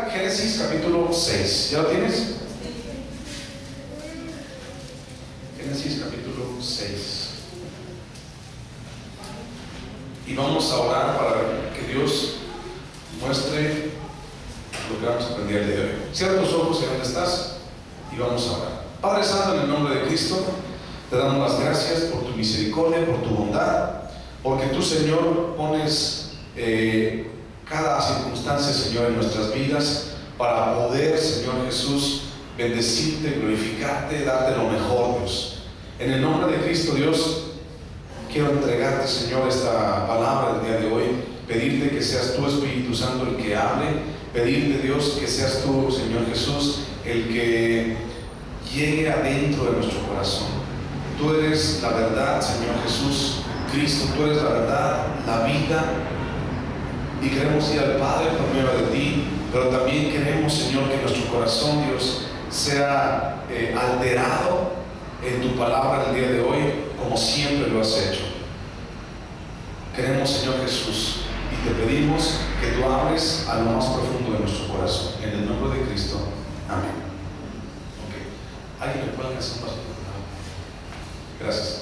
buscar Génesis capítulo 6. ¿Ya lo tienes? Génesis capítulo 6. Y vamos a orar para que Dios muestre lo que vamos a aprender el día de hoy. Cierra tus ojos en donde estás y vamos a orar. Padre Santo, en el nombre de Cristo, te damos las gracias por tu misericordia, por tu bondad, porque tú, Señor, pones cada circunstancia, Señor, en nuestras vidas para poder, Señor Jesús, bendecirte, glorificarte, darte lo mejor, Dios. En el nombre de Cristo, Dios, quiero entregarte, Señor, esta palabra del día de hoy, pedirte que seas tú, Espíritu Santo, el que hable, pedirte, Dios, que seas tú, Señor Jesús, el que llegue adentro de nuestro corazón. Tú eres la verdad, Señor Jesús, Cristo, tú eres la verdad, la vida, y queremos ir al Padre por medio de ti, pero también queremos, Señor, que nuestro corazón, Dios, sea alterado en tu palabra el día de hoy, como siempre lo has hecho. Queremos, Señor Jesús, y te pedimos que tú hables a lo más profundo de nuestro corazón, en el nombre de Cristo. Amén. Ok. ¿Alguien me puede hacer un paso? Gracias.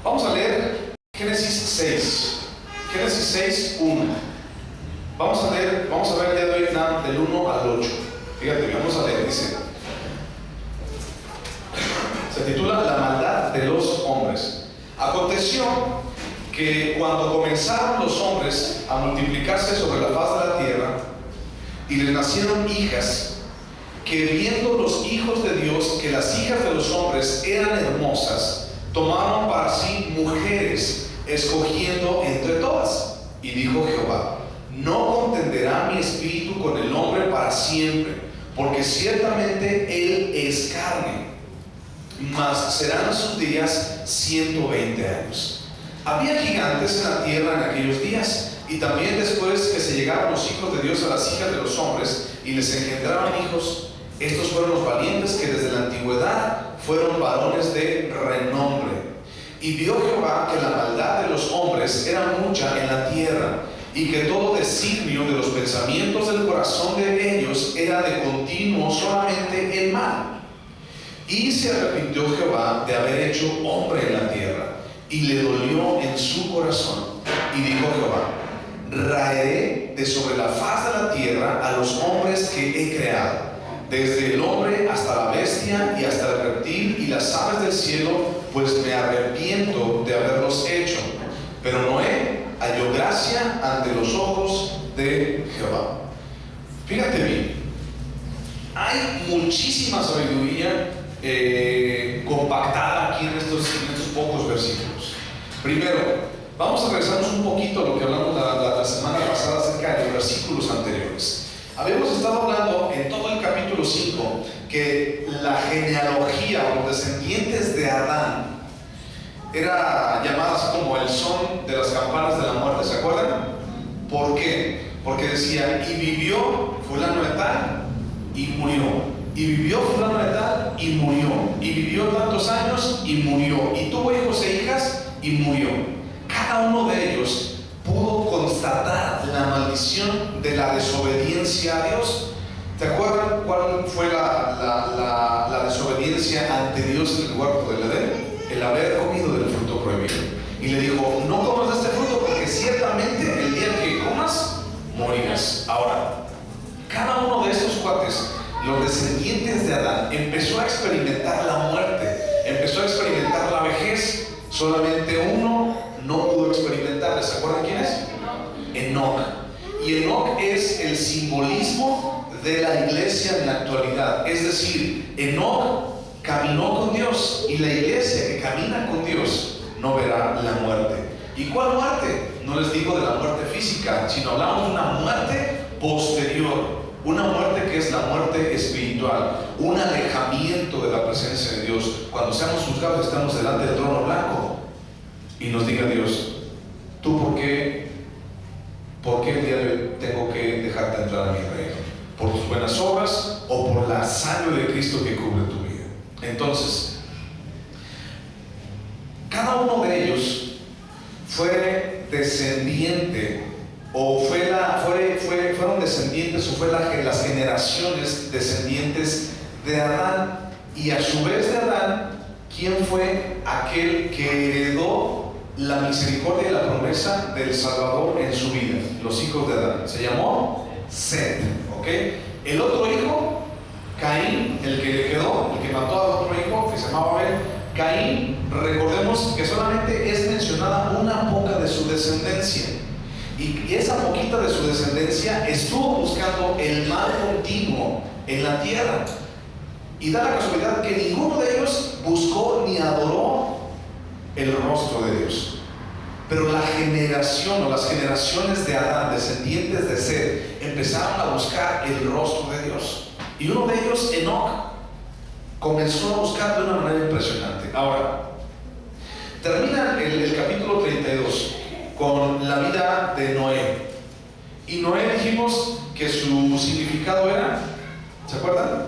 Vamos a leer Génesis 6. Génesis 6, 1. Vamos a ver el día de hoy del 1 al 8. Fíjate, vamos a leer, dice. Se titula La maldad de los hombres. Aconteció que cuando comenzaron los hombres a multiplicarse sobre la faz de la tierra, y les nacieron hijas, que viendo los hijos de Dios que las hijas de los hombres eran hermosas, tomaron para sí mujeres, escogiendo entre todas. Y dijo Jehová: no contenderá mi espíritu con el hombre para siempre, porque ciertamente él es carne, mas serán sus días 120 años. Había gigantes en la tierra en aquellos días, y también después que se llegaron los hijos de Dios a las hijas de los hombres y les engendraron hijos, estos fueron los valientes que desde la antigüedad fueron varones de renombre. Y vio Jehová que la maldad de los hombres era mucha en la tierra, y que todo designio de los pensamientos del corazón de ellos era de continuo solamente el mal. Y se arrepintió Jehová de haber hecho hombre en la tierra, y le dolió en su corazón. Y dijo Jehová: raeré de sobre la faz de la tierra a los hombres que he creado, desde el hombre hasta la bestia y hasta el reptil y las aves del cielo, pues me arrepiento de haberlos hecho. Pero Noé halló gracia ante los ojos de Jehová. Fíjate bien, hay muchísima sabiduría compactada aquí en estos pocos versículos. Primero, vamos a regresarnos un poquito a lo que hablamos la semana pasada acerca de los versículos anteriores. Habíamos estado hablando en todo el capítulo 5 que la genealogía o los descendientes de Adán era llamada así como el son de las campanas de la muerte. ¿Se acuerdan? ¿Por qué? Porque decía: y vivió fulano de tal y murió, y vivió fulano de tal y murió, y vivió tantos años y murió, y tuvo hijos e hijas y murió. Cada uno de ellos pudo constatar la maldición de la desobediencia a Dios. ¿Te acuerdan cuál fue la desobediencia ante Dios en el huerto del Edén? El haber comido del fruto prohibido. Y le dijo: no comas de este fruto, porque ciertamente el día que comas morirás. Ahora, cada uno de estos cuates, los descendientes de Adán, empezó a experimentar la muerte, empezó a experimentar la vejez. Solamente uno no pudo experimentar. ¿Se acuerdan quién es? Enoc. Y Enoc es el simbolismo de la iglesia en la actualidad. Es decir, Enoc caminó con Dios, y la iglesia que camina con Dios no verá la muerte. ¿Y cuál muerte? No les digo de la muerte física, sino hablamos de una muerte posterior, una muerte que es la muerte espiritual, un alejamiento de la presencia de Dios. Cuando seamos juzgados, estamos delante del trono blanco y nos diga Dios: ¿tú por qué el día de hoy tengo que dejarte entrar a mi reino? ¿Por tus buenas obras o por la sangre de Cristo que cubre tu vida? Entonces, cada uno de ellos fue descendiente o fueron descendientes, o fue las generaciones descendientes de Adán. Y a su vez de Adán, ¿quién fue aquel que heredó la misericordia y la promesa del Salvador en su vida? Los hijos de Adán. Se llamó Set, ¿ok? El otro hijo, Caín, el que le quedó, el que mató al otro hijo, que se llamaba Abel. Caín, recordemos que solamente es mencionada una poca de su descendencia. Y esa poquita de su descendencia estuvo buscando el mal continuo en la tierra. Y da la casualidad que ninguno de ellos buscó ni adoró el rostro de Dios. Pero la generación o las generaciones de Adán, descendientes de Set, empezaron a buscar el rostro de Dios. Y uno de ellos, Enoc, comenzó a buscar de una manera impresionante. Ahora, termina el capítulo 32 con la vida de Noé. Y Noé, dijimos que su significado era, ¿se acuerdan?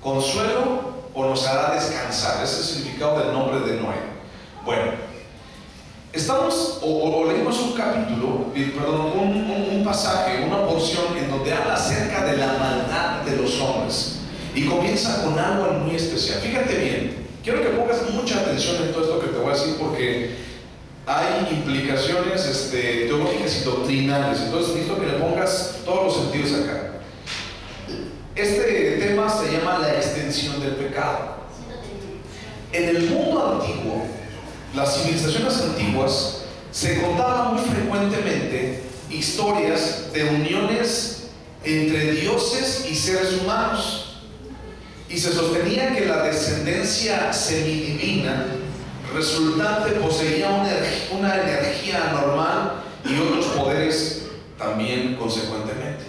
Consuelo o nos hará descansar. Ese es el significado del nombre de Noé. Bueno, estamos o leímos un capítulo, un pasaje, una porción en donde habla acerca de la maldad de los hombres y comienza con algo muy especial. Fíjate bien, quiero que pongas mucha atención en todo esto que te voy a decir, porque hay implicaciones teológicas y doctrinales. Entonces necesito que le pongas todos los sentidos acá. Este tema se llama la extensión del pecado. En el mundo antiguo, las civilizaciones antiguas, se contaban muy frecuentemente historias de uniones entre dioses y seres humanos, y se sostenía que la descendencia semidivina resultante poseía una energía anormal y otros poderes también consecuentemente.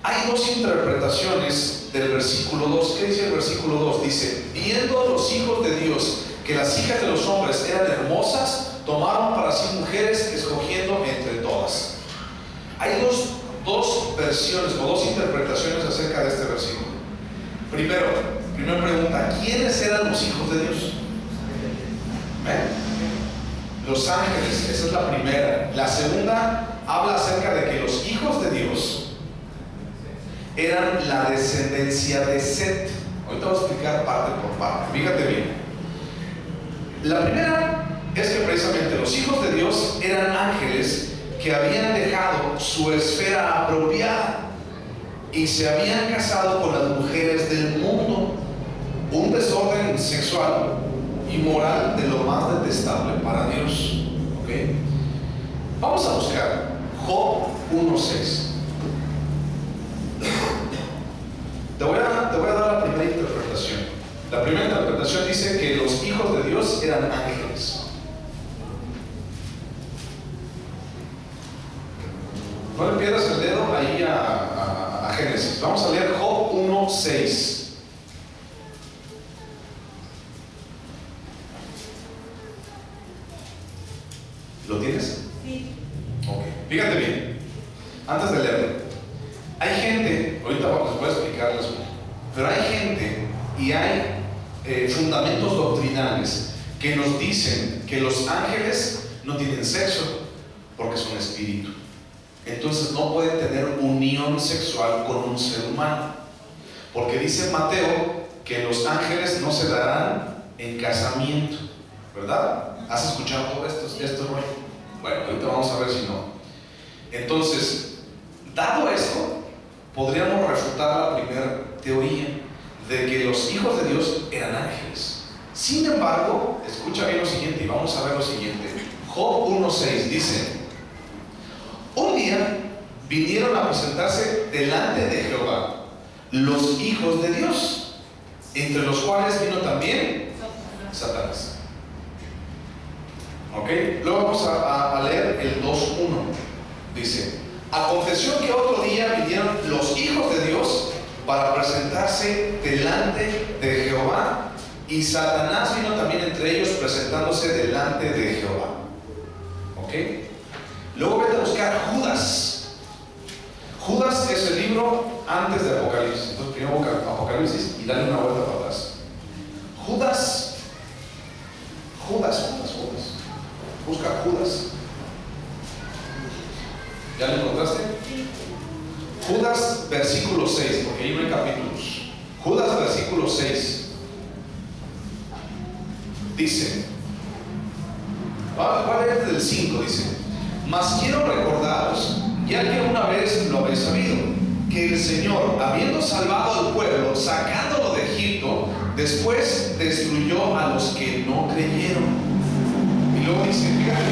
Hay dos interpretaciones del versículo 2. ¿Qué dice el versículo 2? Dice: viendo a los hijos de Dios que las hijas de los hombres eran hermosas, tomaron para sí mujeres, escogiendo entre todas. Hay dos versiones o dos interpretaciones acerca de este versículo. Primera pregunta: ¿quiénes eran los hijos de Dios? Los ángeles, esa es la primera. La segunda habla acerca de que los hijos de Dios eran la descendencia de Set. Ahorita voy a explicar parte por parte, fíjate bien. La primera es que precisamente los hijos de Dios eran ángeles que habían dejado su esfera apropiada y se habían casado con las mujeres del mundo, un desorden sexual y moral de lo más detestable para Dios. ¿Okay? Vamos a buscar Job 1:6. Te voy a dar la primera interpretación. La primera interpretación dice que los hijos de Dios eran ángeles. No le pierdas el dedo ahí a Génesis. Vamos a leer Job 1:6. ¿Lo tienes? Sí. Ok, fíjate bien. Antes de leerlo, hay gente, ahorita les voy a explicarles, pero hay gente y hay fundamentos doctrinales que nos dicen que los ángeles no tienen sexo porque son espíritu. Entonces no pueden tener unión sexual con un ser humano, porque dice Mateo que los ángeles no se darán en casamiento, ¿verdad? ¿Has escuchado todo esto rollo? Bueno, ahorita vamos a ver si no. Entonces, dado esto, podríamos refutar la primera teoría de que los hijos de Dios eran ángeles. Sin embargo, escucha bien lo siguiente y vamos a ver lo siguiente. Job 1:6 dice: un día vinieron a presentarse delante de Jehová los hijos de Dios, entre los cuales vino también Satanás. ¿Ok? Luego vamos a leer el 2:1. Dice: aconteció que otro día vinieron los hijos de Dios para presentarse delante de Jehová, y Satanás vino también entre ellos presentándose delante de Jehová. ¿Ok? Luego vete a buscar Judas. Judas es el libro antes de Apocalipsis. Entonces primero busca Apocalipsis y dale una vuelta para atrás. Judas. Busca Judas. versículo 6, porque ahí no hay capítulos. Judas, versículo 6. Dice, voy a leer desde el 5, dice: mas quiero recordaros, ya que una vez lo habéis sabido, que el Señor, habiendo salvado al pueblo, sacándolo de Egipto, después destruyó a los que no creyeron. Y luego dice, fíjate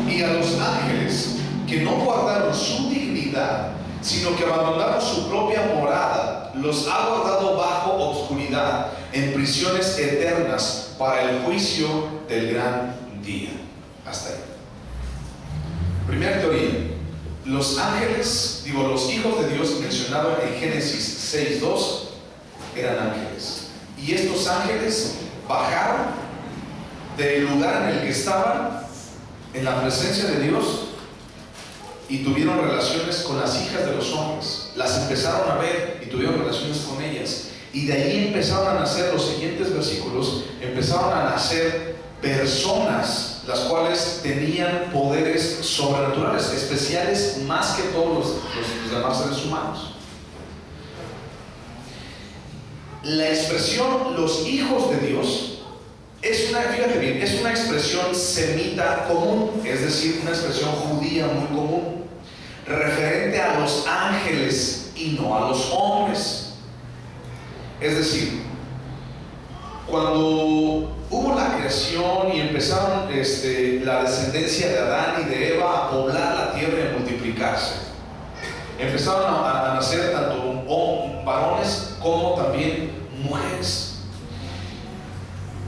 bien, y a los ángeles que no guardaron su dignidad, sino que abandonaron su propia morada, los ha guardado bajo obscuridad, en prisiones eternas, para el juicio del gran día. Hasta ahí. Primera teoría: los ángeles, los hijos de Dios mencionados en Génesis 6:2 eran ángeles, y estos ángeles bajaron del lugar en el que estaban, en la presencia de Dios, y tuvieron relaciones con las hijas de los hombres. Las empezaron a ver y tuvieron relaciones con ellas, y de ahí empezaron a nacer los siguientes versículos. Empezaron a nacer personas las cuales tenían poderes sobrenaturales, especiales más que todos los demás seres humanos. La expresión los hijos de Dios es fíjate bien, es una expresión semita común, es decir, una expresión judía muy común, referente a los ángeles y no a los hombres. Es decir, cuando hubo la creación y empezaron la descendencia de Adán y de Eva a poblar la tierra y a multiplicarse, empezaron a nacer tanto varones como también mujeres.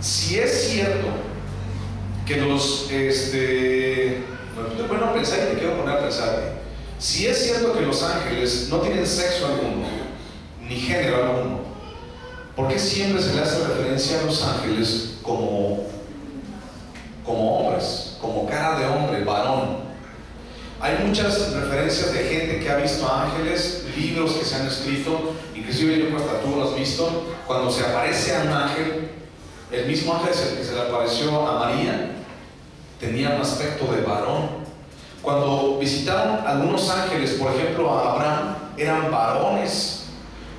Si es cierto que bueno, pensar y te quiero poner a pensar, si es cierto que los ángeles no tienen sexo alguno, ni género alguno, ¿por qué siempre se le hace referencia a los ángeles como hombres, como cara de hombre, varón? Hay muchas referencias de gente que ha visto ángeles, libros que se han escrito, inclusive yo creo que hasta tú lo has visto, cuando se aparece a un ángel, el mismo ángel que se le apareció a María tenía un aspecto de varón. Cuando visitaron algunos ángeles, por ejemplo a Abraham, eran varones.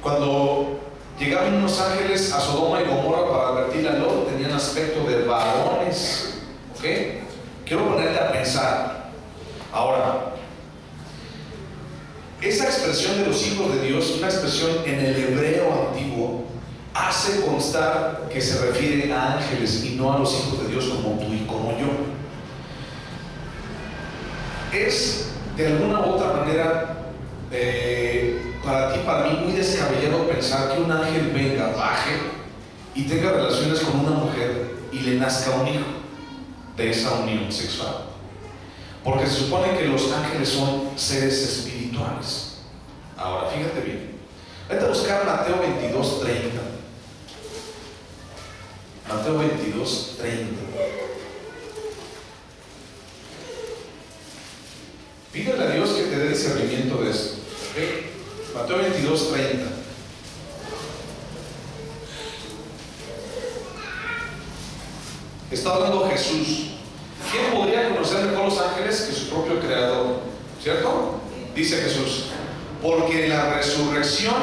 Cuando llegaron unos ángeles a Sodoma y Gomorra para advertir a Lot, tenían aspecto de varones. ¿Ok? Quiero ponerte a pensar. Ahora, esa expresión de los hijos de Dios, una expresión en el hebreo antiguo, hace constar que se refiere a ángeles y no a los hijos de Dios como tú y como yo. Es de alguna u otra manera para ti, para mí, muy descabellado pensar que un ángel venga, baje y tenga relaciones con una mujer y le nazca un hijo de esa unión sexual, porque se supone que los ángeles son seres espirituales. Ahora, fíjate bien, vete a buscar Mateo 22:30. Mateo 22:30. Pídele a Dios que te dé discernimiento de esto. ¿Okay? Mateo 22:30. Está hablando Jesús. ¿Quién podría conocer mejor los ángeles que su propio creador? ¿Cierto? Dice Jesús: porque en la resurrección,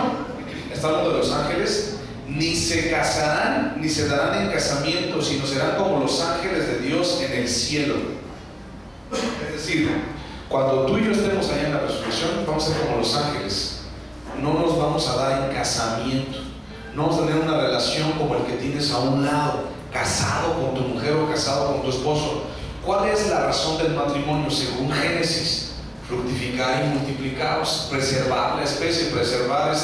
está hablando de los ángeles, ni se casarán ni se darán en casamiento, sino serán como los ángeles de Dios en el cielo. Es decir, cuando tú y yo estemos allá en la resurrección, vamos a ser como los ángeles. No nos vamos a dar en casamiento, no vamos a tener una relación como el que tienes a un lado, casado con tu mujer o casado con tu esposo. ¿Cuál es la razón del matrimonio según Génesis? Fructificar y multiplicaros, preservar la especie, preservar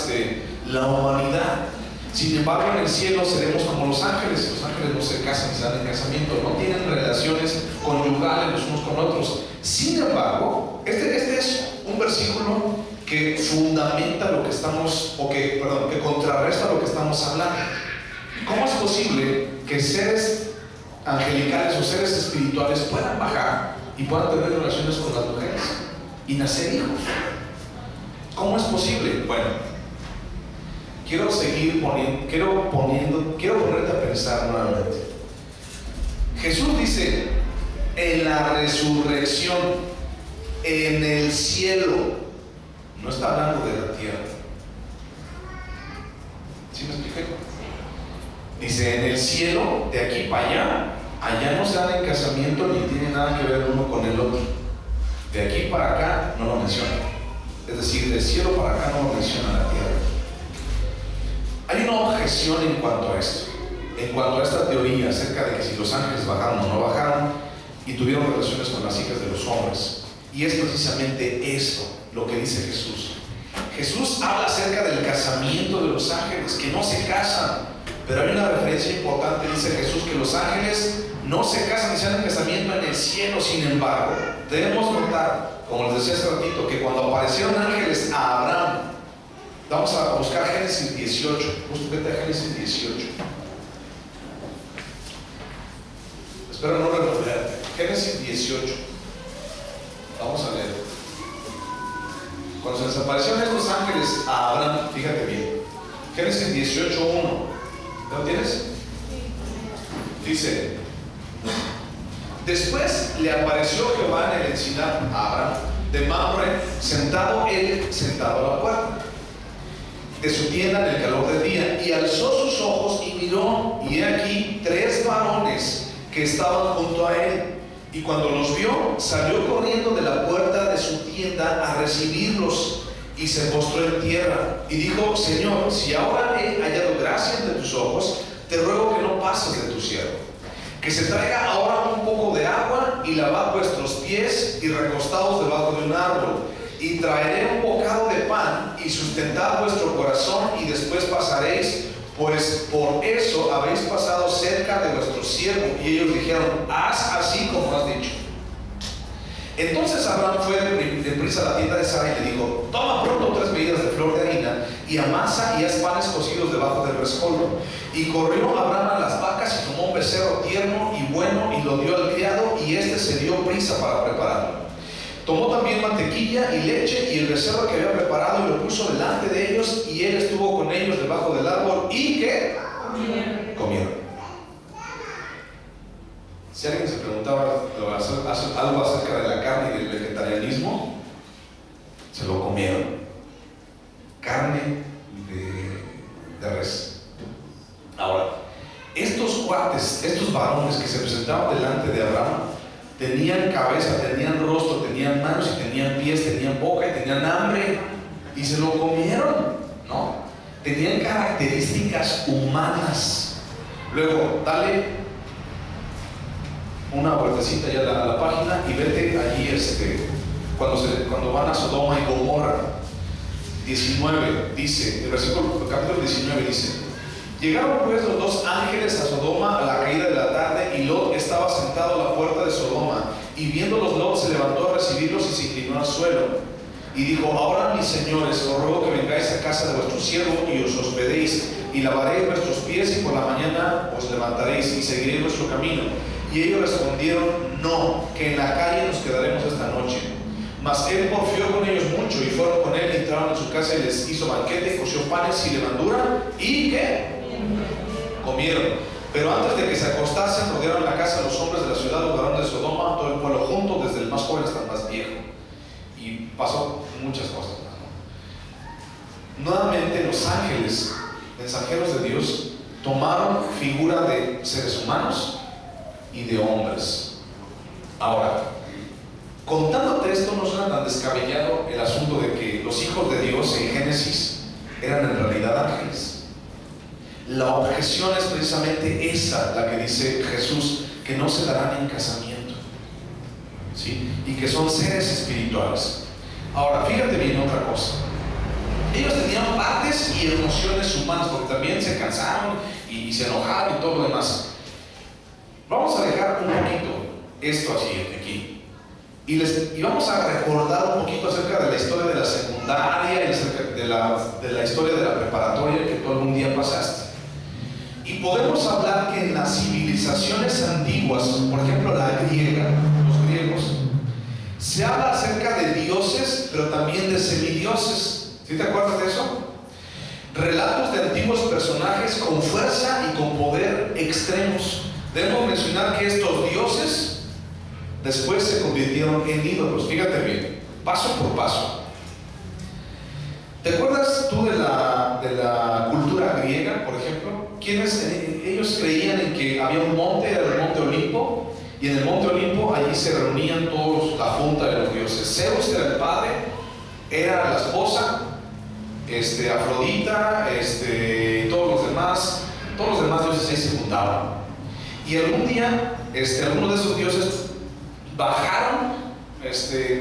la humanidad. Sin embargo, en el cielo seremos como los ángeles. Los ángeles no se casan ni se dan en casamiento, no tienen relaciones conyugales los unos con otros. Sin embargo, este es un versículo que fundamenta lo que estamos, que contrarresta lo que estamos hablando. ¿Cómo es posible que seres angelicales o seres espirituales puedan bajar y puedan tener relaciones con las mujeres y nacer hijos? ¿Cómo es posible? Bueno, quiero ponerte a pensar nuevamente. Jesús dice: en la resurrección, en el cielo. No está hablando de la tierra. ¿Sí me expliqué? Dice, en el cielo, de aquí para allá no se dan en casamiento ni tiene nada que ver uno con el otro. De aquí para acá no lo menciona. Es decir, del cielo para acá no lo menciona la tierra. Hay una objeción en cuanto a esto, en cuanto a esta teoría acerca de que si los ángeles bajaron o no bajaron y tuvieron relaciones con las hijas de los hombres. Y es precisamente esto lo que dice Jesús. Jesús habla acerca del casamiento de los ángeles, que no se casan, pero hay una referencia importante. Dice Jesús que los ángeles no se casan ni se dan casamiento en el cielo. Sin embargo, debemos notar, como les decía hace ratito, que cuando aparecieron ángeles a Abraham, vamos a buscar Génesis 18. Búsquete a Génesis 18. Espero no revolverte. Génesis 18. Vamos a leer. Cuando se les aparecieron estos ángeles a Abraham, fíjate bien. Génesis 18:1. ¿Lo tienes? Dice: después le apareció Jehová en el encinar a Abraham de Mamre, sentado a la puerta de su tienda en el calor del día, y alzó sus ojos y miró, y he aquí 3 varones que estaban junto a él. Y cuando los vio, salió corriendo de la puerta de su tienda a recibirlos, y se postró en tierra, y dijo: Señor, si ahora he hallado gracia ante tus ojos, te ruego que no pases de tu siervo, que se traiga ahora un poco de agua, y lavad vuestros pies, y recostaos debajo de un árbol, y traeré un bocado de pan, y sustentad vuestro corazón, y después pasaréis, pues por eso habéis pasado cerca de vuestro siervo. Y ellos dijeron: haz así como has dicho. Entonces Abraham fue deprisa a la tienda de Sara y le dijo: toma pronto 3 medidas de flor de harina, y amasa y haz panes cocidos debajo del rescoldo. Y corrió Abraham a las vacas y tomó un becerro tierno y bueno, y lo dio al criado, y éste se dio prisa para prepararlo. Tomó también mantequilla y leche y el becerro que había preparado, y lo puso delante de ellos, y él estuvo con ellos debajo del árbol. ¿Y qué? Comieron. Si alguien se preguntaba algo acerca de la carne y del vegetarianismo, se lo comieron. Carne de res. Ahora, estos cuates, estos varones que se presentaban delante de Abraham, tenían cabeza, tenían rostro, tenían manos y tenían pies, tenían boca y tenían hambre, y se lo comieron, ¿no? Tenían características humanas. Luego, dale una vueltecita ya a la página y vete allí cuando van a Sodoma y Gomorra. 19 dice, el capítulo 19 dice: llegaron pues los 2 ángeles a Sodoma a la caída de la tarde, y Lot estaba sentado a la puerta de Sodoma, y viéndolos Lot se levantó a recibirlos y se inclinó al suelo, y dijo: ahora mis señores, os ruego que vengáis a casa de vuestro siervo y os hospedéis, y lavaréis vuestros pies, y por la mañana os levantaréis y seguiréis vuestro camino. Y ellos respondieron: no, que en la calle nos quedaremos esta noche. Mas él porfió con ellos mucho, y fueron con él, entraron en su casa y les hizo banquete, coció panes y levadura, y ¿qué? Comieron. Pero antes de que se acostasen, rodearon la casa los hombres de la ciudad, los varones de Sodoma, todo el pueblo junto, desde el más joven hasta el más viejo. Y pasó muchas cosas más, ¿no? Nuevamente los ángeles, mensajeros de Dios, tomaron figura de seres humanos y de hombres. Ahora, contándote esto, no suena tan descabellado el asunto de que los hijos de Dios en Génesis eran en realidad ángeles. La objeción es precisamente esa, la que dice Jesús, que no se darán en casamiento, ¿sí? Y que son seres espirituales. Ahora, fíjate bien otra cosa. Ellos tenían partes y emociones humanas, porque también se cansaron y se enojaron y todo lo demás. Vamos a dejar un poquito esto así, aquí, y vamos a recordar un poquito acerca de la historia de la secundaria y acerca de la historia de la preparatoria que tú algún día pasaste. Y podemos hablar que en las civilizaciones antiguas, por ejemplo la griega, los griegos, se habla acerca de dioses, pero también de semidioses. ¿Sí te acuerdas de eso? Relatos de antiguos personajes con fuerza y con poder extremos. Debemos mencionar que estos dioses después se convirtieron en ídolos. Fíjate bien, paso por paso. ¿Te acuerdas tú de la cultura griega, por ejemplo? Ellos creían en que había un monte, era el monte Olimpo, y en el monte Olimpo allí se reunían todos, la junta de los dioses. Zeus era el padre, era la esposa, Afrodita, todos los demás dioses ahí se juntaban. Y algún día, algunos de esos dioses bajaron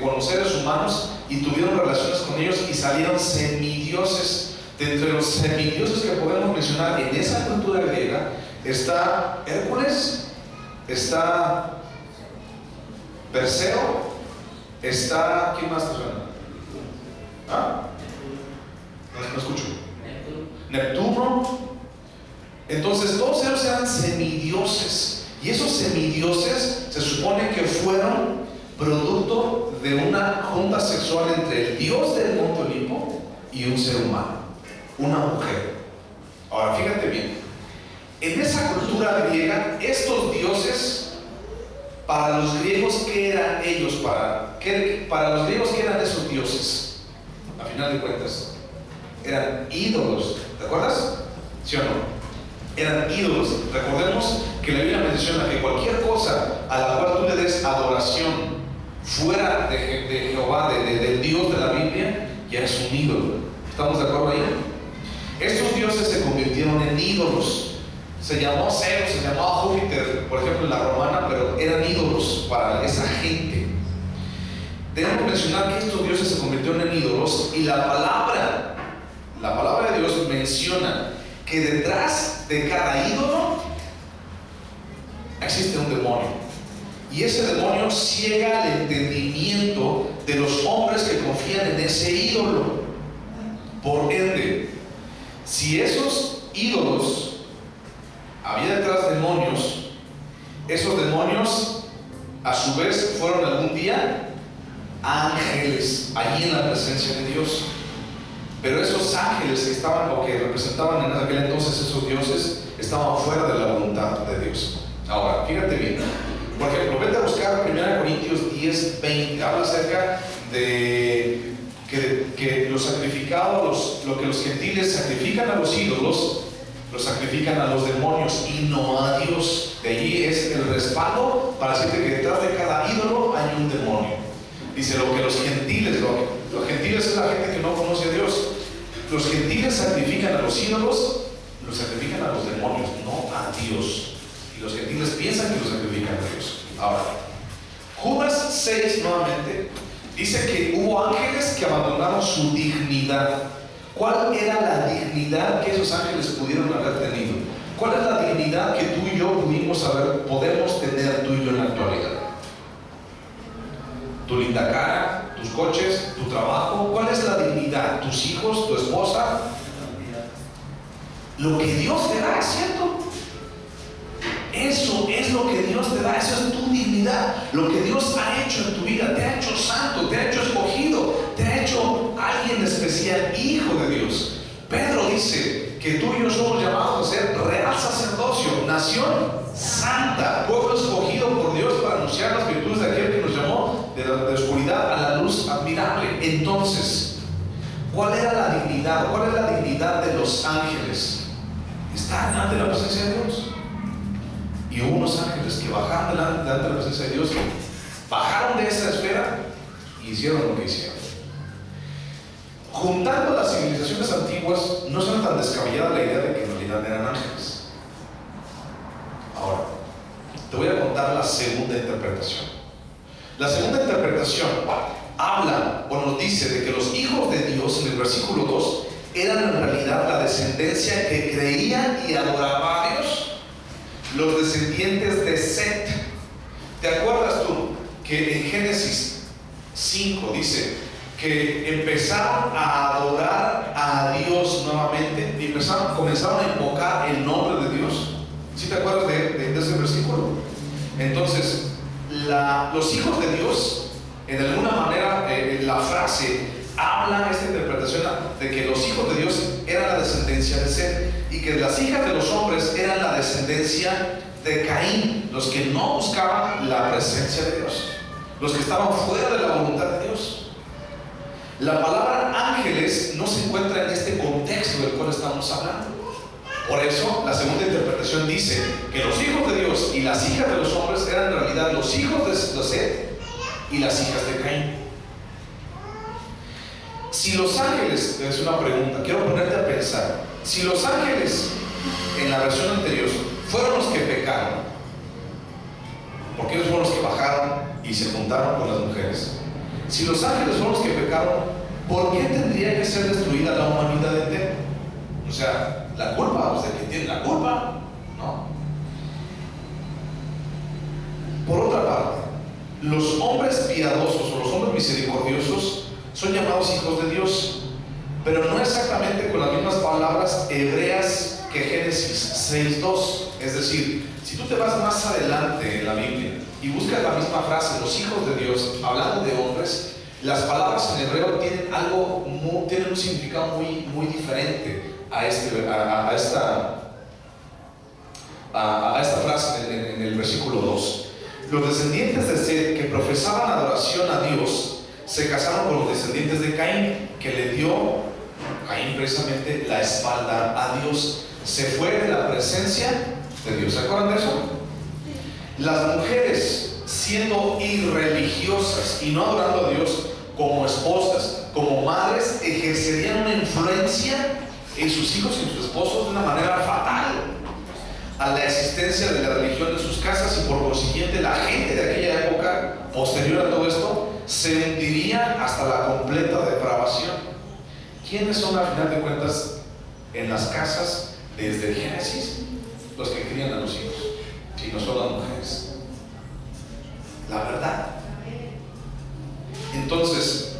con los seres humanos y tuvieron relaciones con ellos y salieron semidioses. De entre los semidioses que podemos mencionar en esa cultura griega está Hércules, está Perseo, está, ¿quién más te suena? ¿Ah? No escucho. Neptuno. Entonces todos ellos eran semidioses, y esos semidioses se supone que fueron producto de una junta sexual entre el dios del monte Olimpo y un ser humano, una mujer. Ahora fíjate bien, en esa cultura griega, estos dioses, para los griegos, ¿qué eran ellos? Para los griegos, ¿qué eran esos dioses? A final de cuentas, eran ídolos. ¿Te acuerdas? ¿Sí o no? Eran ídolos. Recordemos que la Biblia menciona que cualquier cosa a la cual tú le des adoración fuera de Jehová, del Dios de la Biblia, ya es un ídolo. ¿Estamos de acuerdo ahí? Estos dioses se convirtieron en ídolos. Se llamó Zeus, se llamó Júpiter, por ejemplo, en la romana, pero eran ídolos para esa gente. Debemos mencionar que estos dioses se convirtieron en ídolos, y la palabra de Dios menciona que detrás de cada ídolo existe un demonio, y ese demonio ciega el entendimiento de los hombres que confían en ese ídolo. Por ende, si esos ídolos había detrás demonios, esos demonios a su vez fueron algún día ángeles allí en la presencia de Dios. Pero esos ángeles que estaban, o que representaban en aquel entonces esos dioses, estaban fuera de la voluntad de Dios. Ahora, fíjate bien. Por ejemplo, vete a buscar 1 Corintios 10, 20. Habla acerca de que los sacrificados, lo que los gentiles sacrifican a los ídolos, los sacrifican a los demonios y no a Dios. De allí es el respaldo para decirte que detrás de cada ídolo hay un demonio. Dice lo que los gentiles es la gente que no conoce a Dios. Los gentiles sacrifican a los ídolos, los sacrifican a los demonios, no a Dios. Y los gentiles piensan que los sacrifican a Dios. Ahora, Judas 6 nuevamente dice que hubo ángeles que abandonaron su dignidad. ¿Cuál era la dignidad que esos ángeles pudieron haber tenido? ¿Cuál es la dignidad que tú y yo podemos tener tú y yo en la actualidad? Tu linda cara, tus coches, tu trabajo. ¿Cuál es la dignidad? ¿Tus hijos, tu esposa? Lo que Dios te da, ¿cierto? Eso es lo que Dios te da, eso es tu dignidad. Lo que Dios ha hecho en tu vida, te ha hecho santo, te ha hecho escogido, te ha hecho alguien especial, hijo de Dios. Pedro dice que tú y yo somos llamados a ser real sacerdocio, nación santa, pueblo escogido por Dios para anunciar las virtudes de aquel que nos llamó de la oscuridad a la luz admirable. Entonces, ¿cuál era la dignidad? ¿Cuál es la dignidad de los ángeles? Estar delante de la presencia de Dios. Y hubo unos ángeles que bajaron delante de la presencia de Dios, bajaron de esa esfera y hicieron lo que hicieron. Juntando las civilizaciones antiguas, no suena tan descabellada la idea de que en realidad eran ángeles. Ahora, te voy a contar la segunda interpretación. La segunda interpretación habla o nos dice de que los hijos de Dios, en el versículo 2, eran en realidad la descendencia que creía y adoraba a Dios. Los descendientes de Set. ¿Te acuerdas tú que en Génesis 5 dice que empezaron a adorar a Dios nuevamente y comenzaron a invocar el nombre de Dios? ¿Sí te acuerdas de ese versículo? Entonces, los hijos de Dios, en alguna manera, la frase habla esta interpretación de que los hijos de Dios eran la descendencia de Set y que las hijas de los hombres eran la descendencia de Caín, los que no buscaban la presencia de Dios, los que estaban fuera de la voluntad de Dios. La palabra ángeles no se encuentra en este contexto del cual estamos hablando. Por eso, la segunda interpretación dice que los hijos de Dios y las hijas de los hombres eran en realidad los hijos de Set y las hijas de Caín. Si los ángeles, es una pregunta, quiero ponerte a pensar, si los ángeles en la versión anterior fueron los que pecaron, porque ellos fueron los que bajaron y se juntaron con las mujeres, si los ángeles fueron los que pecaron, ¿por qué tendría que ser destruida la humanidad entera? O sea, la culpa, o sea, ¿quién tiene la culpa? No. Por otra parte, los hombres piadosos o los hombres misericordiosos son llamados hijos de Dios, pero no exactamente con las mismas palabras hebreas que Génesis 6:2. Es decir, si tú te vas más adelante en la Biblia y buscas la misma frase, los hijos de Dios, hablando de hombres, las palabras en hebreo tienen tienen un significado muy diferente a esta frase en el versículo 2. Los descendientes de Set que profesaban adoración a Dios se casaron con los descendientes de Caín, que le dio Caín precisamente la espalda a Dios. Se fue de la presencia de Dios. ¿Se acuerdan de eso? Las mujeres, siendo irreligiosas y no adorando a Dios como esposas, como madres, ejercerían una influencia en sus hijos y en sus esposos de una manera fatal a la existencia de la religión de sus casas, y por consiguiente la gente de aquella época, posterior a todo esto, se hundiría hasta la completa depravación. ¿Quiénes son, al final de cuentas, en las casas desde Génesis? Los que crían a los hijos, y no son las mujeres. La verdad. Entonces,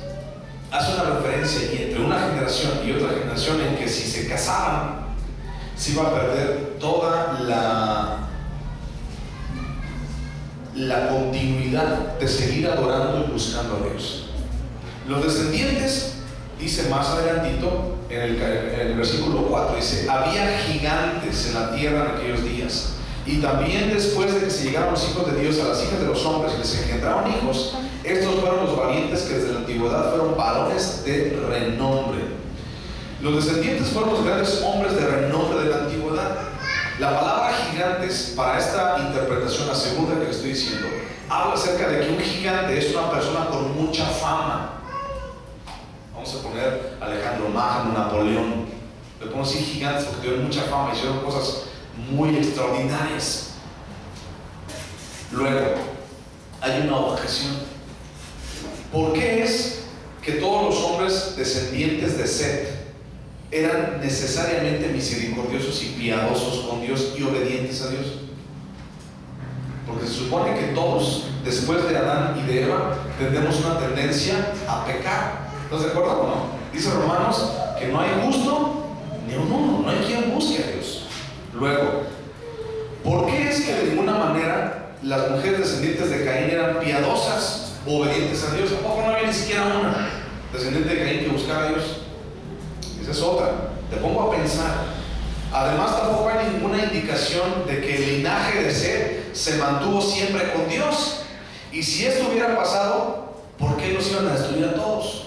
hace una referencia entre una generación y otra generación en que si se casaban, se iba a perder toda la continuidad de seguir adorando y buscando a Dios. Los descendientes, dice más adelantito en el versículo 4, dice: había gigantes en la tierra en aquellos días, y también después de que se llegaron los hijos de Dios a las hijas de los hombres y les engendraron hijos, estos fueron los valientes que desde la antigüedad fueron varones de renombre. Los descendientes fueron los grandes hombres de renombre de la antigüedad. La palabra gigantes, para esta interpretación, la segunda que le estoy diciendo, habla acerca de que un gigante es una persona con mucha fama. Vamos a poner Alejandro Magno, Napoleón. Le podemos decir gigantes porque tuvieron mucha fama, hicieron cosas muy extraordinarias. Luego, hay una objeción. ¿Por qué es que todos los hombres descendientes de Set eran necesariamente misericordiosos y piadosos con Dios y obedientes a Dios? Porque se supone que todos, después de Adán y de Eva, tendremos una tendencia a pecar. ¿Estás de acuerdo o no? Dice Romanos que no hay justo ni uno, no hay quien busque a Dios. Luego, ¿por qué es que de ninguna manera las mujeres descendientes de Caín eran piadosas o obedientes a Dios? ¿Tampoco no había ni siquiera una descendiente de Caín que buscara a Dios? Esa es otra. Te pongo a pensar. Además, tampoco hay ninguna indicación de que el linaje de Set se mantuvo siempre con Dios. Y si esto hubiera pasado, ¿por qué los iban a destruir a todos?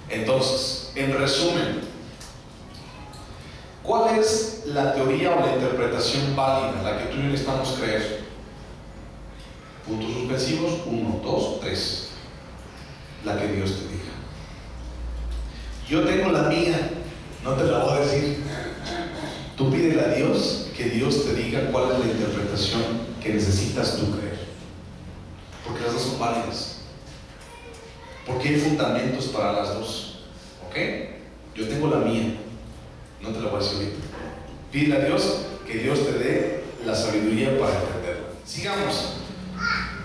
Entonces, en resumen, ¿cuál es la teoría o la interpretación válida, la que tú y yo necesitamos creer? Puntos suspensivos, 1, 2, 3. La que Dios te diga. Yo tengo la mía, no te la voy a decir. Tú pídele a Dios que Dios te diga cuál es la interpretación que necesitas tú creer. Porque las dos son válidas. Porque hay fundamentos para las dos. ¿Ok? Yo tengo la mía. No te la voy a decir ahorita. Pídele a Dios que Dios te dé la sabiduría para entenderlo. Sigamos.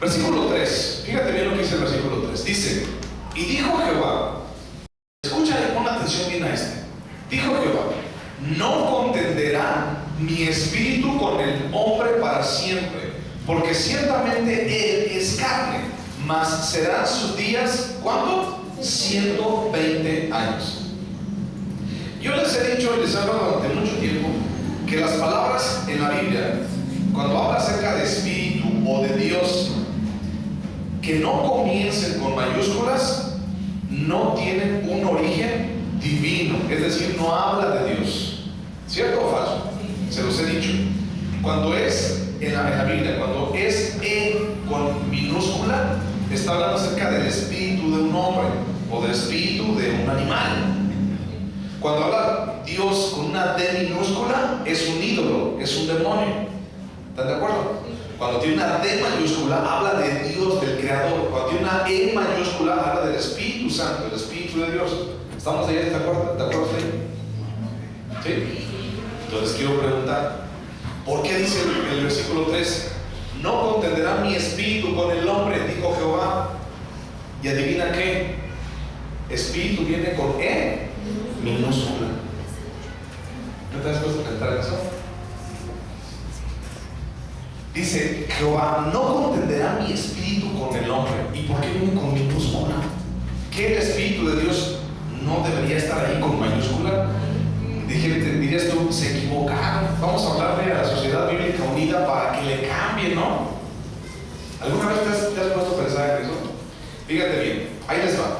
Versículo 3. Fíjate bien lo que dice el versículo 3. Dice: y dijo Jehová, escucha y pon atención bien a este. Dijo Jehová: no contenderá mi espíritu con el hombre para siempre, porque ciertamente él es carne, mas serán sus días, ¿cuánto? 120 años. Yo les he dicho y les he hablado durante mucho tiempo que las palabras en la Biblia, cuando habla acerca de espíritu o de Dios, que no comiencen con mayúsculas, no tienen un origen divino, es decir, no habla de Dios. ¿Cierto o falso? Se los he dicho. Cuando es en la Biblia, cuando es con minúscula, está hablando acerca del espíritu de un hombre o del espíritu de un animal. Cuando habla Dios con una D minúscula, es un ídolo, es un demonio. ¿Están de acuerdo? Cuando tiene una D mayúscula, habla de Dios, del Creador. Cuando tiene una E mayúscula, habla del Espíritu Santo, del Espíritu de Dios. ¿Estamos ahí? ¿De acuerdo? ¿De acuerdo? ¿Sí? Entonces quiero preguntar, ¿por qué dice el versículo 3? No contenderá mi espíritu con el hombre, dijo Jehová. Y adivina qué, espíritu viene con E minúscula. ¿No te has puesto a pensar en eso? Dice Jehová, no contenderá mi espíritu con el hombre. ¿Y por qué viene con minúscula? ¿Que el espíritu de Dios no debería estar ahí con mayúscula? Dirías tú, se equivocaron. Vamos a hablarle a la Sociedad Bíblica Unida para que le cambie, ¿no? ¿Alguna vez te has puesto a pensar en eso? Fíjate bien, ahí les va.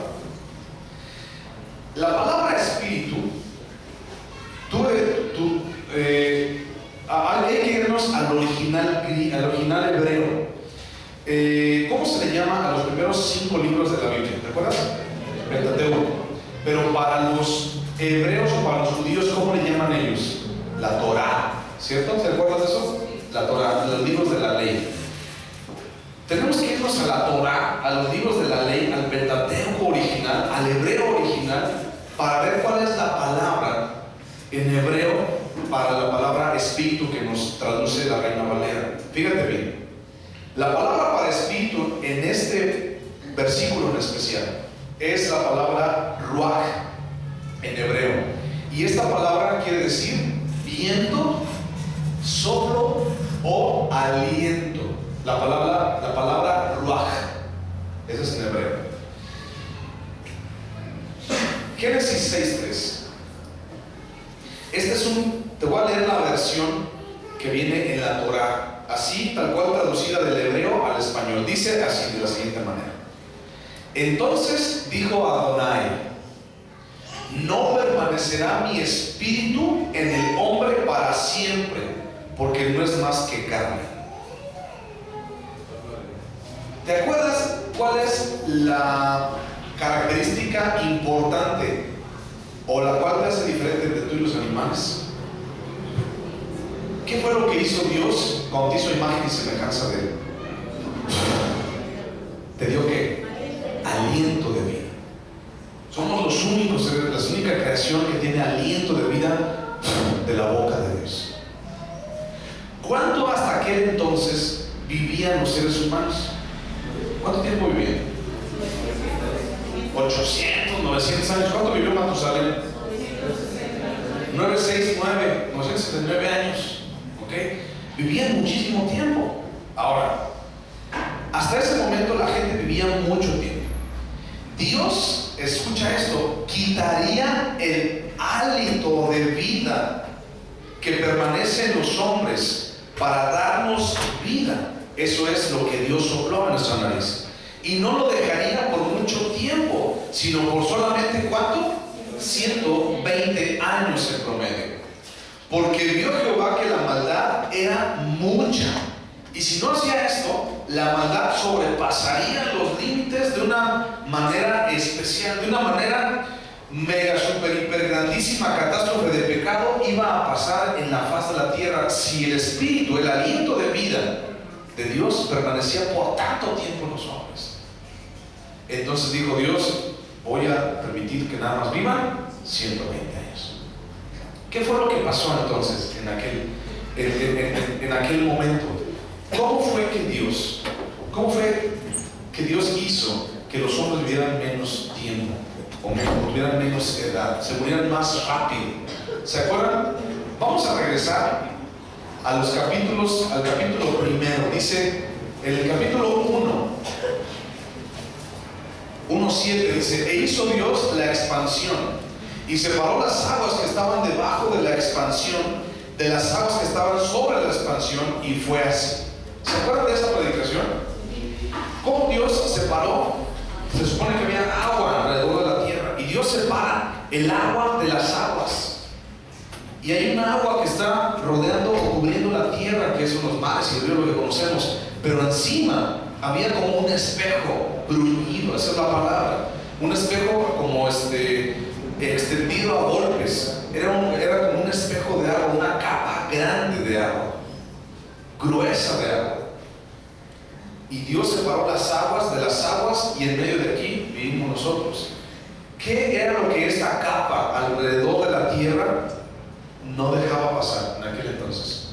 La palabra espíritu, hay que irnos al original hebreo. ¿Cómo se le llama a los primeros 5 libros de la Biblia? ¿Te acuerdas? Pentateuco. Pero para los hebreos o para los judíos, ¿cómo le llaman ellos? La Torá, ¿cierto? ¿Se acuerdan de eso? La Torá, los libros de la ley. Tenemos que irnos a la Torá, a los libros de la ley, al Pentateuco original, al hebreo original, para ver cuál es la palabra en hebreo para la palabra espíritu que nos traduce la Reina Valera. Fíjate bien, la palabra para espíritu en este versículo en especial es la palabra ruach en hebreo, y esta palabra quiere decir viento, soplo o aliento. La palabra ruach, eso es en hebreo. Génesis 6:3. Te voy a leer la versión que viene en la Torá, así tal cual traducida del hebreo al español. Dice así, de la siguiente manera: entonces dijo Adonai, no permanecerá mi espíritu en el hombre para siempre, porque no es más que carne. ¿Te acuerdas cuál es la característica importante o la cual te hace diferente entre tú y los animales? ¿Qué fue lo que hizo Dios cuando te hizo imagen y semejanza de Él? Te dio ¿qué? Aliento de vida. Somos los únicos, la única creación que tiene aliento de vida de la boca de Dios. ¿Cuánto hasta aquel entonces vivían los seres humanos? ¿Cuánto tiempo vivían? 800, 900 años. ¿Cuánto vivió Matusalén? 969 años. ¿Ok? Vivían muchísimo tiempo. Ahora, hasta ese momento la gente vivía mucho tiempo. Dios, escucha esto, quitaría el hálito de vida que permanece en los hombres para darnos vida. Eso es lo que Dios sopló en nuestra nariz. Y no lo dejaría por mucho tiempo, sino por solamente ¿cuánto? 120 años en promedio. Porque vio Jehová que la maldad era mucha. Y si no hacía esto, la maldad sobrepasaría los límites de una manera especial, de una manera mega, super, hiper grandísima. Catástrofe de pecado iba a pasar en la faz de la tierra si el espíritu, el aliento de vida de Dios permanecía por tanto tiempo en los hombres. Entonces dijo Dios, voy a permitir que nada más vivan 120 años. ¿Qué fue lo que pasó entonces en aquel momento? ¿Cómo fue que Dios hizo que los hombres vivieran menos tiempo, o tuvieran menos edad, se murieran más rápido? ¿Se acuerdan? Vamos a regresar a los capítulos, al capítulo primero. Dice, en el capítulo 1:7 dice, e hizo Dios la expansión, y separó las aguas que estaban debajo de la expansión de las aguas que estaban sobre la expansión, y fue así. ¿Se acuerdan de esa predicación? ¿Cómo Dios separó? Se supone que había agua alrededor de la el agua de las aguas. Y hay un agua que está rodeando o cubriendo la tierra, que son los mares y el río, lo que conocemos. Pero encima había como un espejo bruñido, esa es la palabra. Un espejo como extendido a golpes. Era como un espejo de agua, una capa grande de agua, gruesa de agua. Y Dios separó las aguas de las aguas, y en medio de aquí vivimos nosotros. ¿Qué era lo que esta capa alrededor de la tierra no dejaba pasar en aquel entonces?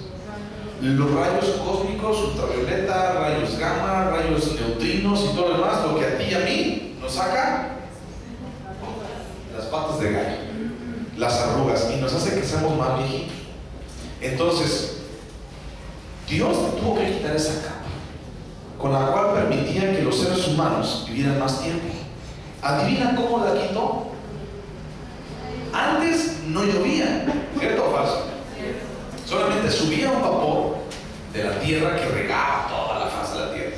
Los rayos cósmicos, ultravioleta, rayos gamma, rayos neutrinos y todo lo demás, lo que a ti y a mí nos saca las patas de gallo, las arrugas, y nos hace que seamos más viejitos. Entonces, Dios tuvo que quitar esa capa con la cual permitía que los seres humanos vivieran más tiempo. ¿Adivina cómo la quitó? Antes no llovía, ¿cierto o falso? Solamente subía un vapor de la tierra que regaba toda la faz de la tierra.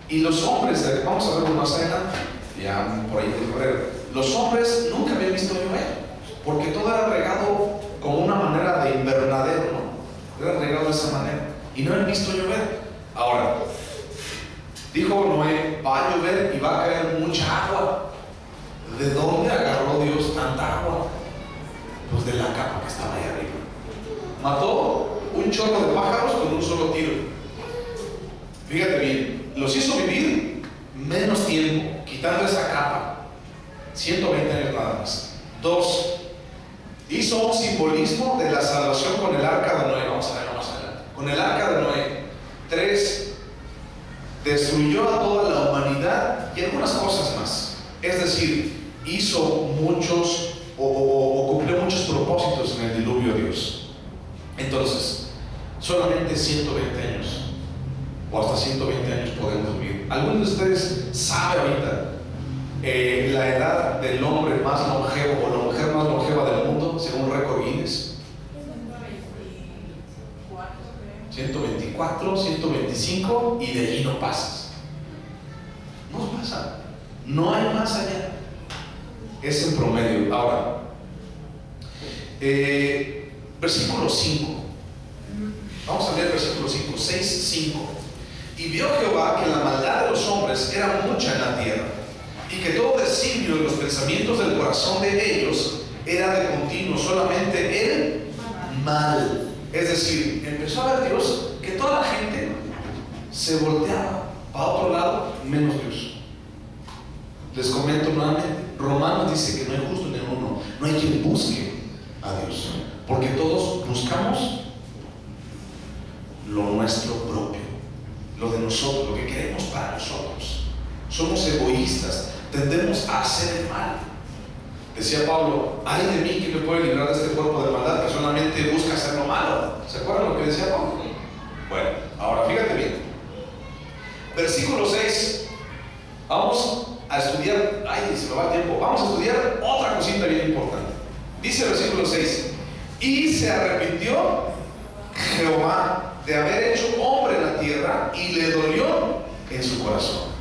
Y los hombres, vamos a verlo más adelante, ya por ahí de febrero, los hombres nunca habían visto llover, porque todo era regado como una manera de invernadero, ¿no? Era regado de esa manera, y no habían visto llover. Ahora, dijo Noé, va a llover y va a caer mucha agua. ¿De dónde agarró Dios tanta agua? Pues de la capa que estaba ahí arriba. Mató un chorro de pájaros con un solo tiro. Fíjate bien, los hizo vivir menos tiempo, quitando esa capa, 120 años nada más. 2, hizo un simbolismo de la salvación con el arca de Noé. Vamos a ver más adelante. Con el arca de Noé. 3, destruyó a toda la humanidad y algunas cosas más. Es decir, hizo muchos o cumplió muchos propósitos en el diluvio de Dios. Entonces, solamente 120 años o hasta 120 años podemos vivir. ¿Alguno de ustedes sabe ahorita la edad del hombre más longevo o la mujer más longeva del mundo según récord Guinness? 124, 125, y de allí no pasas. No pasa. No hay más allá. Es en promedio. Ahora, versículo 5. Vamos a leer versículo 5, 6, 5. Y vio Jehová que la maldad de los hombres era mucha en la tierra, y que todo designio de los pensamientos del corazón de ellos era de continuo solamente el mal. Es decir, empezó a ver Dios que toda la gente se volteaba para otro lado menos Dios. Les comento nuevamente, Romanos dice que no hay justo ni uno, no hay quien busque a Dios, porque todos buscamos lo nuestro propio, lo de nosotros, lo que queremos para nosotros. Somos egoístas, tendemos a hacer el mal. Decía Pablo, ay de mí, ¿quién me puede librar de este cuerpo de maldad que solamente busca hacer lo malo? ¿Se acuerdan lo que decía Pablo? Bueno, ahora fíjate bien. Versículo 6. Vamos a estudiar, ay, se me va el tiempo. Vamos a estudiar otra cosita bien importante. Dice el versículo 6: y se arrepintió Jehová de haber hecho hombre en la tierra, y le dolió en su corazón.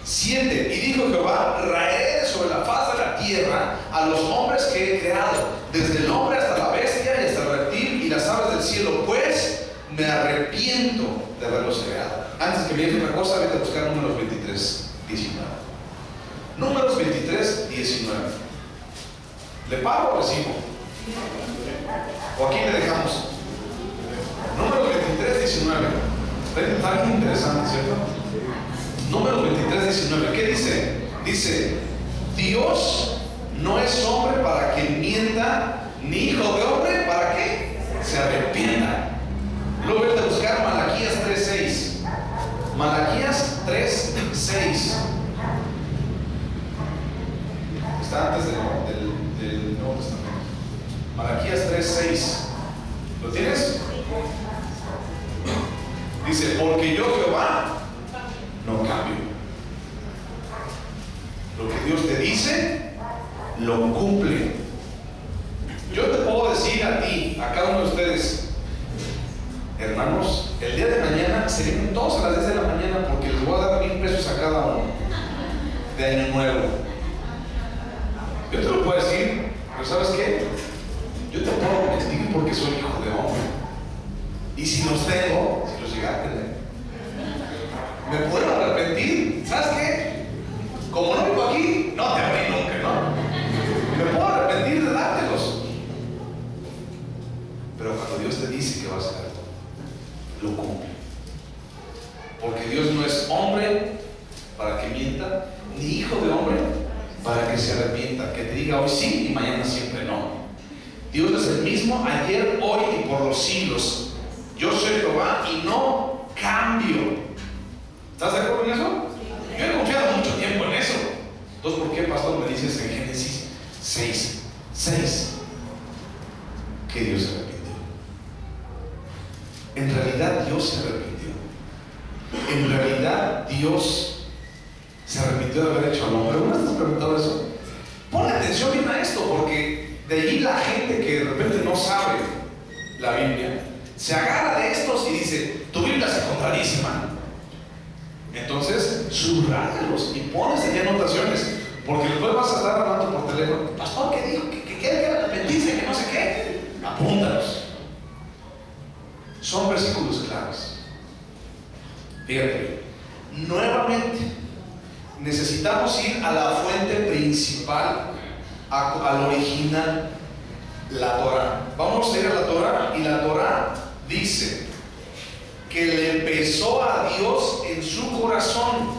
7. Y dijo Jehová, raeré sobre la faz de la tierra a los hombres que he creado, desde el hombre hasta la bestia y hasta el reptil y las aves del cielo, pues me arrepiento de haberlos creado. Antes que me diga otra cosa, vete a buscar Números 23, 19. Números 23, 19. ¿Le pago o recibo? ¿O aquí le dejamos? Números 23, 19. Está bien interesante, ¿cierto? Números 23, 19. ¿Qué dice? Dice, Dios no es hombre para que mienta, ni hijo de hombre para que se arrepienta. Luego vete a buscar Malaquías 3:6. Malaquías 3:6. Está antes del Nuevo Testamento. Malaquías 3:6. ¿Lo tienes? Dice, porque yo Jehová no cambio. Lo que Dios te dice, lo cumple. Yo te puedo decir a ti, a cada uno de ustedes, hermanos, el día de mañana se vienen todos a las 10 de la mañana porque les voy a dar $1,000 a cada uno de año nuevo. Yo te lo puedo decir, pero ¿sabes qué? Yo te puedo mentir porque soy hijo de hombre. Y si los tengo, si los llegara a tener, me puedo arrepentir. ¿Sabes qué? Como no vivo aquí, no te abrí nunca, ¿no? Me puedo arrepentir de dártelos. Pero cuando Dios te dice que va a hacer algo, lo cumple. Porque Dios no es hombre para que mienta, ni hijo de hombre para que se arrepienta, que te diga hoy sí y mañana siempre no. Dios es el mismo ayer, hoy y por los siglos. Yo soy Jehová y no cambio. ¿Estás de acuerdo en eso? Yo he confiado mucho tiempo en eso. Entonces, ¿por qué, pastor, me dices en Génesis 6 que Dios se arrepintió? En realidad Dios se arrepintió. En realidad Dios se arrepintió de haber hecho al hombre. ¿No estás preguntando eso? Pon atención bien a esto, porque de allí la gente que de repente no sabe la Biblia se agarra de estos y dice: tu Biblia es contrarísima. Entonces, subráyalos y pones allí anotaciones, porque después vas a estar hablando por teléfono: pastor, ¿qué dijo? ¿Que quiere arrepentirse? Que no sé qué. Apúntalos. Son versículos claves. Fíjate, nuevamente necesitamos ir a la fuente principal, al original, la Torah. Vamos a ir a la Torah, y la Torah dice que le pesó a Dios en su corazón,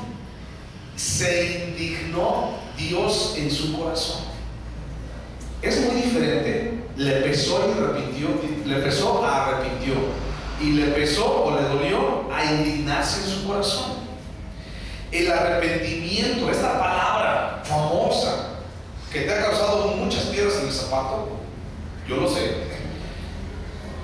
se indignó Dios en su corazón. Es muy diferente. Le pesó y arrepintió, le pesó a arrepintió, y le pesó o le dolió a indignarse en su corazón. El arrepentimiento, esta palabra famosa que te ha causado muchas piedras en el zapato, yo lo sé,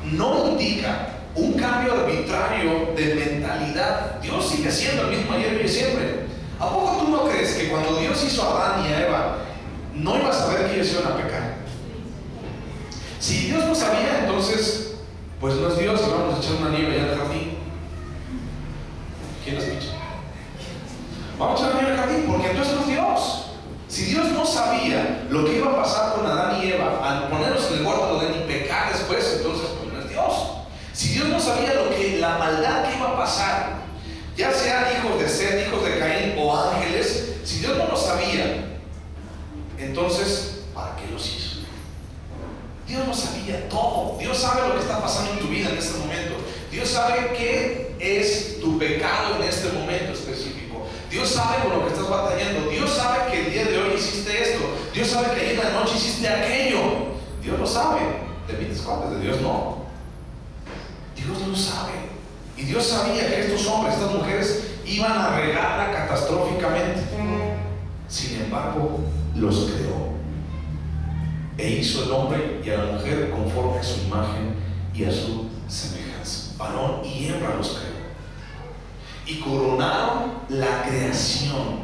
no indica un cambio arbitrario de mentalidad. Dios sigue siendo el mismo ayer y siempre. ¿A poco tú no crees que cuando Dios hizo a Adán y a Eva no iba a saber que ellos iban a pecar? Si Dios no sabía, entonces pues no es Dios, y vamos a echar una nieve allá en el jardín. ¿Quién has dicho? Vamos a echar una nieve en el jardín, porque entonces no es Dios. Si Dios no sabía lo que iba a pasar con Adán y Eva al ponerlos en el huerto de Edén y pecar después, entonces pues no es Dios. Si Dios no sabía la maldad que iba a pasar, ya sean hijos de Seth, hijos de Caín o ángeles, si Dios no lo sabía, entonces ¿para qué los hizo? Dios lo sabía todo. Dios sabe lo que está pasando en tu vida en este momento. Dios sabe qué es tu pecado en este momento específico. Dios sabe con lo que estás batallando. Dios sabe que el día de hoy hiciste esto. Dios sabe que ayer en la noche hiciste aquello. Dios lo sabe. ¿Te pides cuentas? De Dios no. Dios lo sabe. Y Dios sabía que estos hombres, estas mujeres, iban a regarla catastróficamente. Sin embargo, los creó. E hizo el hombre y a la mujer conforme a su imagen y a su semejanza. Varón y hembra los creó. Y coronaron la creación.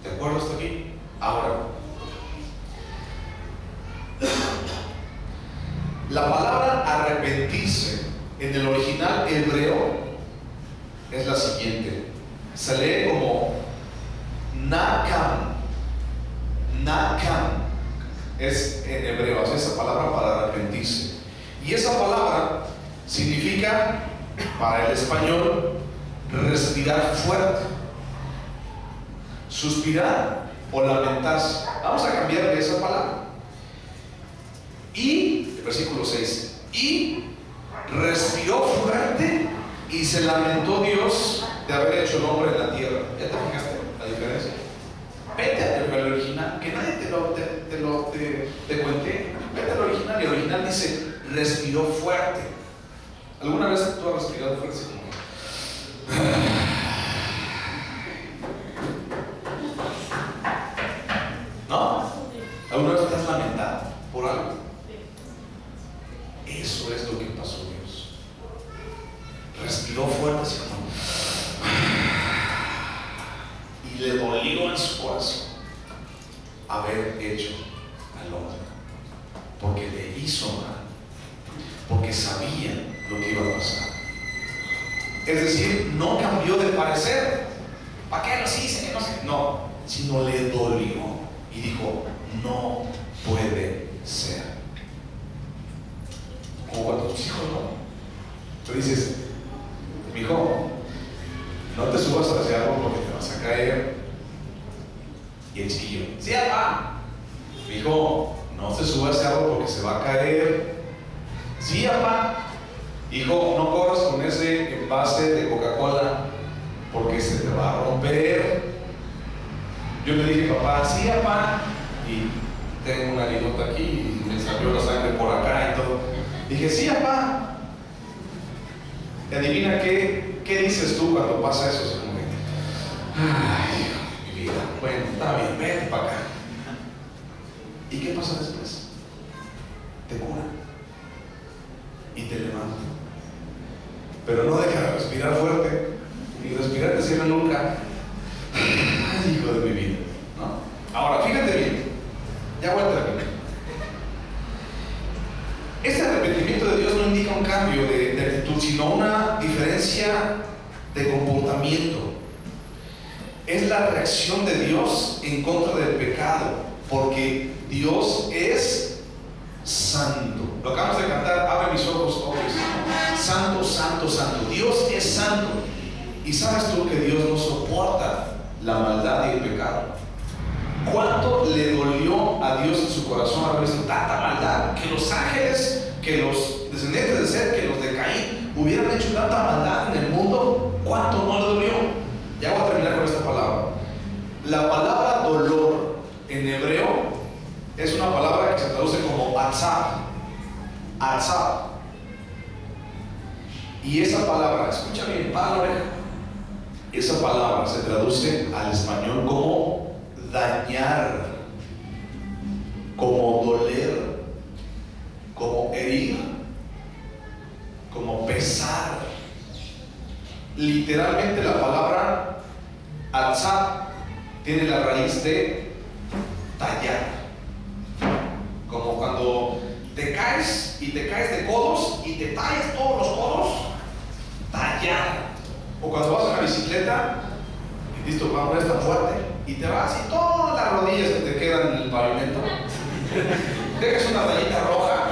¿De acuerdo hasta aquí? Ahora, la palabra arrepentirse en el original hebreo es la siguiente. Se lee como nakam. Nakam es en hebreo, es esa palabra para arrepentirse. Y esa palabra significa, para el español, respirar fuerte, suspirar o lamentarse. Vamos a cambiarle esa palabra. Y, el versículo 6, y respiró fuerte y se lamentó Dios de haber hecho el hombre en la tierra. ¿Ya te fijaste la diferencia? Vete al original, que nadie te cuente. Vete al original, y el original dice respiró fuerte. ¿Alguna vez tú has respirado fuerte? ¿No? ¿Alguna vez te has lamentado por algo? Eso es lo que pasó Dios. Respiró fuerte así como, y le dolió en su corazón haber hecho al hombre, porque le hizo mal, porque sabía lo que iba a pasar. Es decir, no cambió de parecer. ¿Para qué los hice? Que no sé. No, sino le dolió y dijo: no puede ser. Como cuando tus hijos, ¿no? Tú dices, mijo, no te subas hacia algo porque te vas a caer. Y el chiquillo, sí, papá. Mijo, no se suba hacia algo porque se va a caer. Sí, papá. Hijo, no corras con ese envase de Coca-Cola porque se te va a romper. Yo le dije, papá, sí, papá. Y tengo una aguilota aquí y me salió la sangre por acá y todo. Dije, sí, papá. Y adivina qué dices tú cuando pasa eso. Así como que, ay, mi vida. Bueno, está bien, vete para acá. ¿Y qué pasa después? Te cura y te levanta. Pero no deja de respirar fuerte. Y respirar te cierra nunca. Ay, hijo de mi vida, ¿no? Ahora, fíjate bien. Ya voy a terminar. Este arrepentimiento de Dios no indica un cambio de actitud, sino una diferencia de comportamiento. Es la reacción de Dios en contra del pecado, porque Dios es santo. Lo acabamos de cantar, abre mis ojos, oh Cristo. Santo, santo, santo. Dios es santo. Y sabes tú que Dios no soporta la maldad y el pecado. ¿Cuánto le dolió a Dios en su corazón haber visto tanta maldad? Que los ángeles, que los descendientes de Seth, que los de Caín hubieran hecho tanta maldad en el mundo. ¿Cuánto no le dolió? Ya voy a terminar con esta palabra. La palabra dolor en hebreo es una palabra que se traduce como atzab. Atzab. Y esa palabra, escucha bien, para la oreja. Esa palabra se traduce al español como dañar, como doler, como herir, como pesar. Literalmente la palabra atzab tiene la raíz de tallar. Como cuando te caes y te caes de codos y te tallas todos los codos, tallar. O cuando vas en la bicicleta y listo, vamos a estar fuerte y te vas y todas las rodillas se te quedan en el pavimento. Dejas una rayita roja.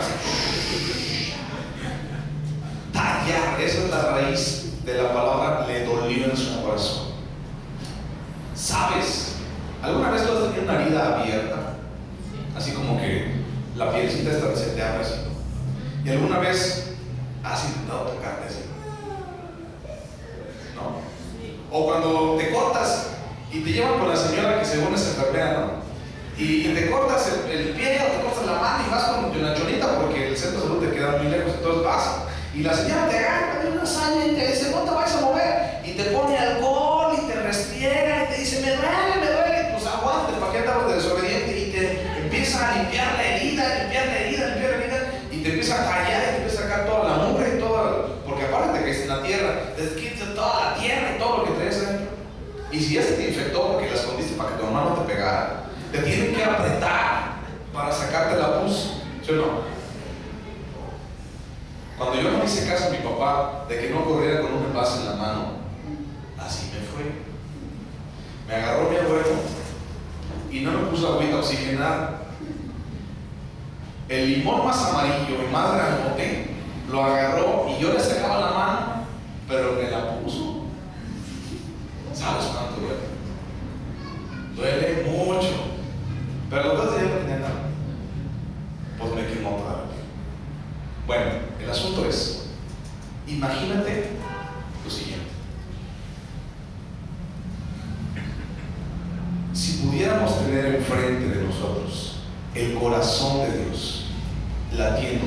Tallar, esa es la raíz de la palabra le dolió en su corazón. ¿Sabes? ¿Alguna vez tú has tenido una herida abierta? Así como que la pielcita esta se te abre así. ¿Y alguna vez has intentado tocarte así? ¿No? O cuando te cortas y te llevan con la señora que según es enfermera, ¿no? Y te cortas el pie o te cortas la mano y vas con la chonita porque el centro de salud te queda muy lejos, entonces vas y la señora te agarra de una saña y te dice no te vayas a mover y te pone alcohol y te restriega y te dice me duele, pues aguante, ¿para qué andamos de desobediente? Y te empieza a limpiar la herida y te empieza a callar y te empieza a sacar toda la mugre y toda, porque aparte que es en la tierra, te quita toda la tierra y todo lo que traes adentro. Y si ya se te infectó porque la escondiste para que tu hermano te pegara, te tienen que apretar para sacarte la pus, ¿sí o no? Cuando yo no hice caso a mi papá de que no corriera con un envase en la mano, así me fue. Me agarró mi abuelo y no me puso agüita oxigenada. El limón más amarillo y más grandote lo agarró y yo le sacaba la mano, pero me la puso. ¿Sabes cuánto duele? Duele mucho. Pero los dos días no tenía nada. Pues me quemó toda la piel. Bueno, el asunto es, imagínate lo siguiente. Si pudiéramos tener enfrente de nosotros el corazón de Dios latiendo,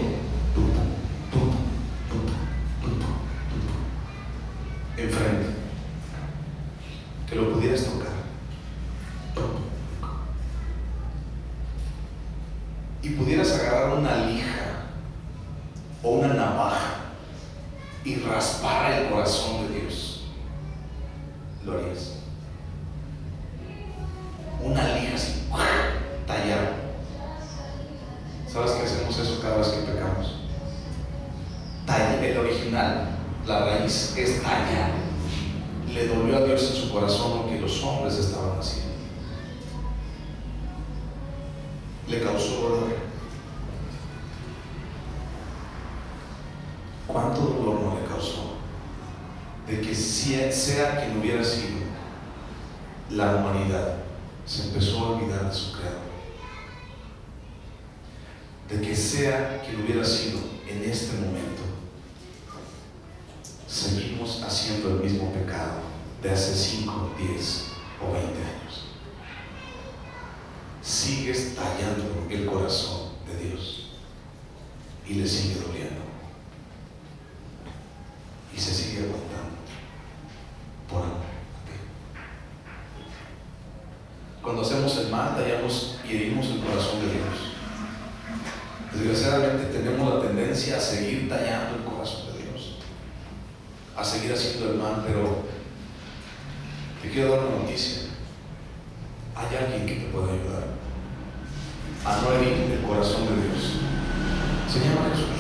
enfrente, que lo pudieras tocar y pudieras agarrar una lija o una navaja y raspar el corazón de Dios, ¿lo harías? Una lija así, tallar. ¿Sabes que hacemos eso cada vez que pecamos? Tallar, el original, la raíz es tallar. Le dolió a Dios en su corazón lo que los hombres estaban haciendo. le causó dolor? ¿Cuánto dolor no le causó? De que sea quien hubiera sido, la humanidad se empezó a olvidar de su creador. De que sea quien hubiera sido en este momento, seguimos haciendo el mismo pecado de hace 5, 10 o 20 años. Sigues tallando el corazón de Dios y le sigue doliendo y se sigue aguantando por amor a ti. Cuando hacemos el mal, tallamos y herimos el corazón de Dios. Desgraciadamente tenemos la tendencia a seguir tallando el corazón de Dios, a seguir haciendo el mal, pero te quiero dar una noticia. Hay alguien que te puede ayudar a no herir el corazón de Dios. Se llama Jesús.